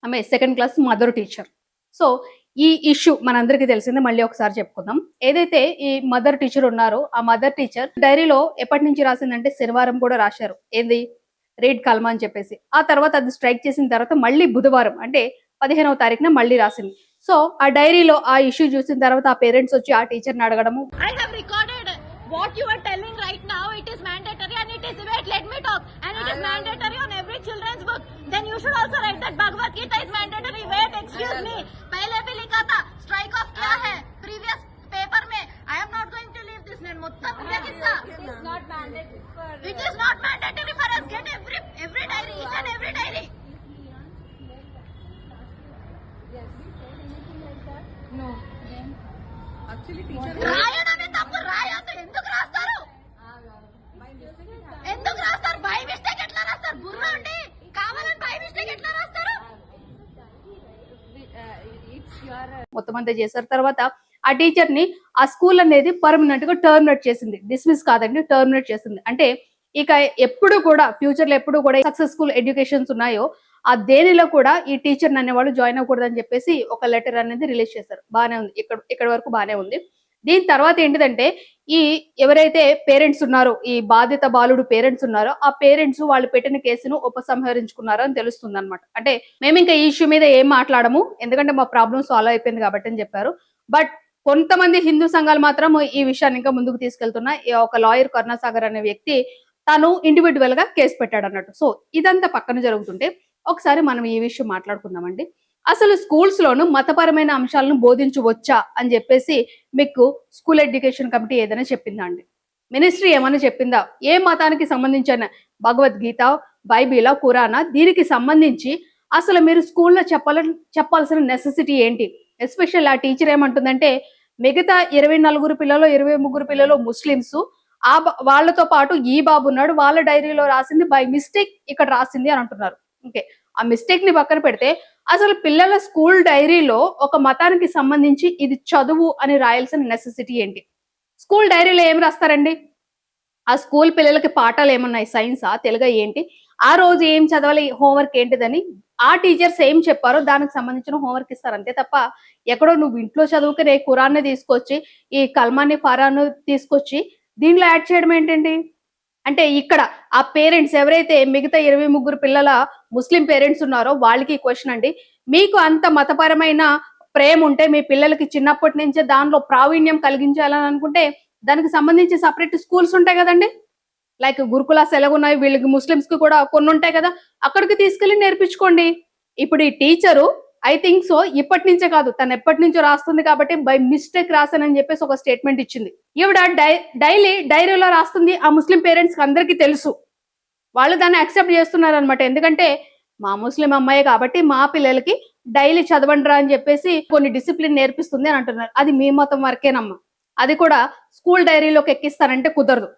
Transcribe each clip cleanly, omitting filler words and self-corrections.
ఆమె second class mother teacher. So, ఈ issue మనందరికీ తెలిసిందే. మళ్ళీ ఒకసారి చెప్పుకుందాం. ఏదైతే ఈ మదర్ టీచర్ ఉన్నారో, ఆ మదర్ టీచర్ డైరీలో ఎప్పటినుంచి రాసిందంటే శనివారం కూడా రాశారు. ఏంది? రీడ్ కల్మా అని చెప్పేసి. ఆ తర్వాత అది స్ట్రైక్ చేసిన తర్వాత మళ్ళీ బుధవారం అంటే 15వ తారీఖున మళ్ళీ రాసింది. సో, ఆ డైరీలో ఆ ఇష్యూ చూసిన తర్వాత ఆ పేరెంట్స్ వచ్చి ఆ టీచర్‌ని అడగడము. I have recorded what you are telling right now. It is mandatory and it is, wait, let me talk. And it is mandatory on every children's book. Then you should also write that Bhagavad Gita is mandatory. Wait, excuse me. पहले भी लिखा था. Strike off क्या है? Previous paper में. I am not going to leave this. నేను మొత్తం ఇదే కిస్సా. It is not mandatory for. It is not mandatory for us. Get every diary, each and every diary. Yes. Anything like that? No. Actually, teacher. రాయడమే తప్పు. రాయొద్దు. ఎందుకు రాస్తారు? ఎందుకు రాస్తారు? By mistake ఎట్లా రాస్తారు? బుర్ర ఉండి కావాలని బై మిస్టేక్ ఎట్లా రాస్తారు? మొత్తం అంతా చేశారు. తర్వాత ఆ టీచర్ ని ఆ స్కూల్ అనేది పర్మనెంట్ గా టర్మినేట్ చేసింది. డిస్మిస్ కాదండి, టర్మినేట్ చేసింది. అంటే ఇక ఎప్పుడు కూడా ఫ్యూచర్ లో ఎప్పుడు కూడా సక్సెస్ఫుల్ ఎడ్యుకేషన్స్ ఉన్నాయో ఆ దేనిలో కూడా ఈ టీచర్ అనేవాళ్ళు జాయిన్ అవ్వకూడదు అని చెప్పేసి ఒక లెటర్ అనేది రిలీజ్ చేశారు. బానే ఉంది, ఇక్కడ వరకు బానే ఉంది. దీని తర్వాత ఏంటిదంటే ఈ ఎవరైతే పేరెంట్స్ ఉన్నారో, ఈ బాధిత బాలుడు పేరెంట్స్ ఉన్నారో ఆ పేరెంట్స్ వాళ్ళు పెట్టిన కేసును ఉపసంహరించుకున్నారో అని తెలుస్తుంది అనమాట. అంటే మేము ఇంకా ఈ ఇష్యూ మీద ఏం మాట్లాడము, ఎందుకంటే మా ప్రాబ్లం సాల్వ్ అయిపోయింది కాబట్టి అని చెప్పారు. బట్ కొంతమంది హిందూ సంఘాలు మాత్రం ఈ విషయాన్ని ఇంకా ముందుకు తీసుకెళ్తున్నాయి. ఒక లాయర్ కరుణాసాగర్ అనే వ్యక్తి తను ఇండివిడ్యువల్ గా కేసు పెట్టాడు అన్నట్టు. సో ఇదంతా పక్కన జరుగుతుంటే ఒకసారి మనం ఈ విషయం మాట్లాడుకుందామండి. అసలు స్కూల్స్ లోను మతపరమైన అంశాలను బోధించవచ్చా అని చెప్పేసి మీకు స్కూల్ ఎడ్యుకేషన్ కమిటీ ఏదైనా చెప్పిందా అండి? మినిస్ట్రీ ఏమైనా చెప్పిందా? ఏ మతానికి సంబంధించిన భగవద్గీత, బైబిలా, ఖురానా దీనికి సంబంధించి అసలు మీరు స్కూల్లో చెప్పాల్సిన నెసెసిటీ ఏంటి? ఎస్పెషల్ ఆ టీచర్ ఏమంటుందంటే మిగతా 24 పిల్లలు 23 పిల్లలు ముస్లిమ్స్, వాళ్ళతో పాటు ఈ బాబు ఉన్నాడు, వాళ్ళ డైరీలో రాసింది బై మిస్టేక్ ఇక్కడ రాసింది అని అంటున్నారు. ఓకే, ఆ మిస్టేక్ ని పక్కన పెడితే అసలు పిల్లల స్కూల్ డైరీలో ఒక మతానికి సంబంధించి ఇది చదువు అని రాయాల్సిన నెసెసిటీ ఏంటి? స్కూల్ డైరీలో ఏం రాస్తారండి? ఆ స్కూల్ పిల్లలకి పాఠాలు ఏమున్నాయి? సైన్సా, తెలుగా, ఏంటి? ఆ రోజు ఏం చదవాలి, హోంవర్క్ ఏంటిదని ఆ టీచర్స్ ఏం చెప్పారో దానికి సంబంధించిన హోంవర్క్ ఇస్తారు. అంతే తప్ప ఎక్కడో నువ్వు ఇంట్లో చదువుకునే ఖురాన్ని తీసుకొచ్చి ఈ కల్మాని ఫారాను తీసుకొచ్చి దీనిలో యాడ్ చేయడం ఏంటండి? అంటే ఇక్కడ ఆ పేరెంట్స్ ఎవరైతే మిగతా 23 పిల్లల ముస్లిం పేరెంట్స్ ఉన్నారో వాళ్ళకి క్వశ్చన్ అండి. మీకు అంత మతపరమైన ప్రేమ ఉంటే మీ పిల్లలకి చిన్నప్పటి నుంచే దానిలో ప్రావీణ్యం కలిగించాలని అనుకుంటే దానికి సంబంధించి సపరేట్ స్కూల్స్ ఉంటాయి కదండి. లైక్ గురుకులాస్ ఎలాగున్నాయి, వీళ్ళకి ముస్లిమ్స్ కి కూడా కొన్ని ఉంటాయి కదా, అక్కడికి తీసుకెళ్లి నేర్పించుకోండి. ఇప్పుడు ఈ టీచరు ఐ థింక్ సో ఇప్పటి నుంచే కాదు, తను ఎప్పటి నుంచో రాస్తుంది కాబట్టి బై మిస్టేక్ రాసానని చెప్పేసి ఒక స్టేట్మెంట్ ఇచ్చింది. ఈవిడ డైరీలో రాస్తుంది. ఆ ముస్లిం పేరెంట్స్ కి అందరికీ తెలుసు, వాళ్ళు దాన్ని యాక్సెప్ట్ చేస్తున్నారు అనమాట. ఎందుకంటే మా ముస్లిం అమ్మాయి కాబట్టి మా పిల్లలకి డైలీ చదవండి రా అని చెప్పేసి కొన్ని డిసిప్లిన్ నేర్పిస్తుంది అని అంటున్నారు. అది మీ మతం వరకేనమ్మా, అది కూడా స్కూల్ డైరీలోకి ఎక్కిస్తానంటే కుదరదు.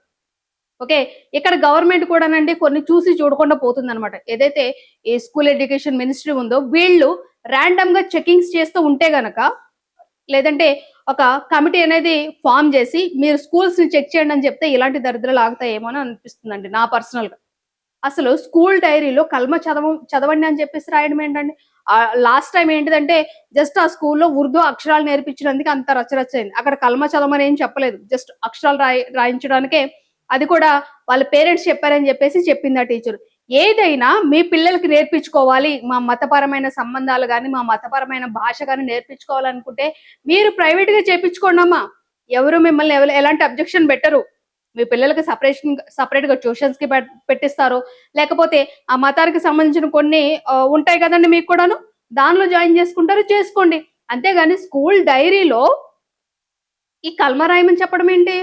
ఓకే, ఇక్కడ గవర్నమెంట్ కూడానండి కొన్ని చూసి చూడకుండా పోతుంది అనమాట. ఏదైతే ఈ స్కూల్ ఎడ్యుకేషన్ మినిస్ట్రీ ఉందో వీళ్ళు ర్యాండమ్ గా చెకింగ్స్ చేస్తూ ఉంటే గనక, లేదంటే ఒక కమిటీ అనేది ఫామ్ చేసి మీరు స్కూల్స్ ని చెక్ చేయండి అని చెప్తే ఇలాంటి దరిద్రాలు ఆగుతాయేమో అని అనిపిస్తుందండి నా పర్సనల్ గా. అసలు స్కూల్ డైరీలో కల్మ చదవండి అని చెప్పేసి రాయడం ఏంటండి? లాస్ట్ టైం ఏంటిదంటే జస్ట్ ఆ స్కూల్లో ఉర్దూ అక్షరాలు నేర్పించడానికి అంత రచ్చరచ్చైంది. అక్కడ కల్మ చదవమని ఏం చెప్పలేదు, జస్ట్ అక్షరాలు రాయించడానికే, అది కూడా వాళ్ళ పేరెంట్స్ చెప్పారని చెప్పేసి చెప్పింది ఆ టీచర్. ఏదైనా మీ పిల్లలకి నేర్పించుకోవాలి, మా మతపరమైన సంబంధాలు కానీ మా మతపరమైన భాష కానీ నేర్పించుకోవాలనుకుంటే మీరు ప్రైవేట్ గా చేపించుకోండి అమ్మా. ఎవరు మిమ్మల్ని ఎలాంటి అబ్జెక్షన్ పెట్టరు. మీ పిల్లలకి సపరేట్ గా ట్యూషన్స్ కి పెట్టిస్తారు, లేకపోతే ఆ మతానికి సంబంధించిన కొన్ని ఉంటాయి కదండి మీకు కూడాను, దానిలో జాయిన్ చేసుకుంటారు, చేసుకోండి. అంతేగాని స్కూల్ డైరీలో ఈ కల్మా రాయమని చెప్పడం ఏంటి?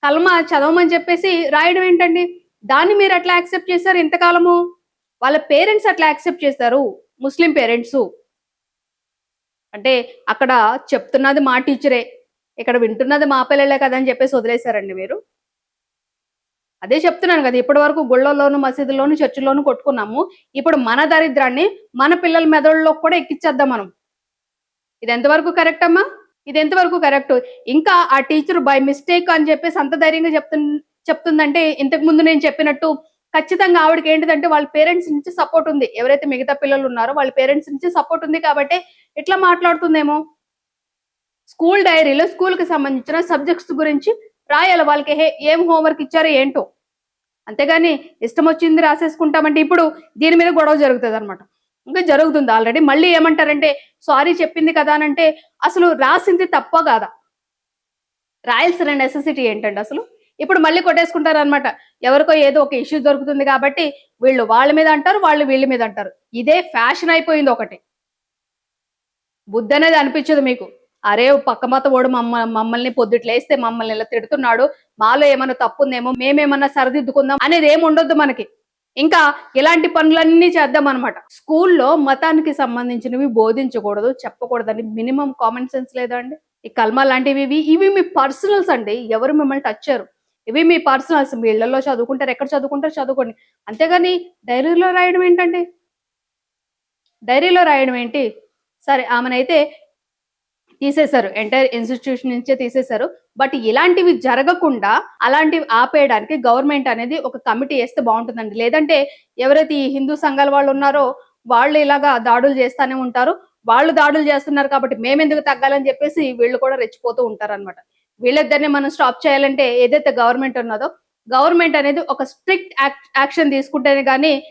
కల్మా చదవమని చెప్పేసి రాయడం ఏంటండి? దాన్ని మీరు అట్లా యాక్సెప్ట్ చేశారు ఇంతకాలము, వాళ్ళ పేరెంట్స్ అట్లా యాక్సెప్ట్ చేస్తారు, ముస్లిం పేరెంట్స్. అంటే అక్కడ చెప్తున్నది మా టీచరే, ఇక్కడ వింటున్నది మా పిల్లలే కదా అని చెప్పేసి వదిలేశారండి మీరు. అదే చెప్తున్నాను కదా, ఇప్పటి వరకు గుళ్ళల్లోను, మసీదుల్లోను, చర్చిల్లోను కొట్టుకున్నాము. ఇప్పుడు మన దరిద్రాన్ని మన పిల్లల మెదడులో కూడా ఎక్కిచ్చేద్దాం మనం. ఇది ఎంతవరకు కరెక్ట్ అమ్మా? ఇది ఎంతవరకు కరెక్ట్? ఇంకా ఆ టీచర్ బై మిస్టేక్ అని చెప్పేసి అంత ధైర్యంగా చెప్తుందంటే ఇంతకు ముందు నేను చెప్పినట్టు ఖచ్చితంగా ఆవిడకి ఏంటిదంటే వాళ్ళ పేరెంట్స్ నుంచి సపోర్ట్ ఉంది. ఎవరైతే మిగతా పిల్లలు ఉన్నారో వాళ్ళ పేరెంట్స్ నుంచి సపోర్ట్ ఉంది కాబట్టి ఇట్లా మాట్లాడుతుందేమో. స్కూల్ డైరీలో స్కూల్ కి సంబంధించిన సబ్జెక్ట్స్ గురించి రాయాలి వాళ్ళకి. ఏం హోంవర్క్ ఇచ్చారో ఏంటో, అంతేగాని ఇష్టం వచ్చింది రాసేసుకుంటామంటే ఇప్పుడు దీని మీద గొడవ జరుగుతుంది అనమాట. ఇంకా జరుగుతుంది ఆల్రెడీ. మళ్ళీ ఏమంటారంటే సారీ చెప్పింది కదా అని అంటే అసలు రాసింది తప్ప కాదా? రాయాల్సిన నెసెసిటీ ఏంటండి అసలు? ఇప్పుడు మళ్ళీ కొట్టేసుకుంటారు అనమాట. ఎవరికో ఏదో ఒక ఇష్యూ దొరుకుతుంది కాబట్టి వీళ్ళు వాళ్ళ మీద అంటారు, వాళ్ళు వీళ్ళ మీద అంటారు. ఇదే ఫ్యాషన్ అయిపోయింది ఒకటి. బుద్ధి అనేది అనిపించదు మీకు. అరే పక్క మత ఓడు మమ్మల్ని పొద్దుట్లేస్తే మమ్మల్ని ఇలా తిడుతున్నాడు, మాలో ఏమన్నా తప్పు ఉందేమో, మేమేమన్నా సరిదిద్దుకుందాం అనేది ఏమి ఉండొద్దు మనకి. ఇంకా ఇలాంటి పనులన్నీ చేద్దాం అనమాట. స్కూల్లో మతానికి సంబంధించినవి బోధించకూడదు, చెప్పకూడదని మినిమం కామన్ సెన్స్ లేదా అండి? ఈ కల్మా లాంటివి ఇవి మీ పర్సనల్స్ అండి. ఎవరు మిమ్మల్ని టచ్ చేయరు. ఇవి మీ పర్సనల్స్. మీ ఇళ్లలో చదువుకుంటారు, ఎక్కడ చదువుకుంటారు చదువుకోండి. అంతేగాని డైరీలో రాయడం ఏంటండి? డైరీలో రాయడం ఏంటి? సరే ఆమెనైతే తీసేశారు, ఎంటైర్ ఇన్స్టిట్యూషన్ నుంచే తీసేశారు. బట్ ఇలాంటివి జరగకుండా అలాంటివి ఆపేయడానికి గవర్నమెంట్ అనేది ఒక కమిటీ వేస్తే బాగుంటుందండి. లేదంటే ఎవరైతే ఈ హిందూ సంఘాల వాళ్ళు ఉన్నారో వాళ్ళు ఇలాగా దాడులు చేస్తానే ఉంటారు. వాళ్ళు దాడులు చేస్తున్నారు కాబట్టి మేమెందుకు తగ్గాలని చెప్పేసి వీళ్ళు కూడా రెచ్చిపోతూ ఉంటారు అనమాట. వీళ్ళిద్దరిని మనం స్టాప్ చేయాలంటే ఏదైతే గవర్నమెంట్ ఉన్నదో గవర్నమెంట్ అనేది ఒక స్ట్రిక్ట్ యాక్షన్ తీసుకుంటేనే కానీ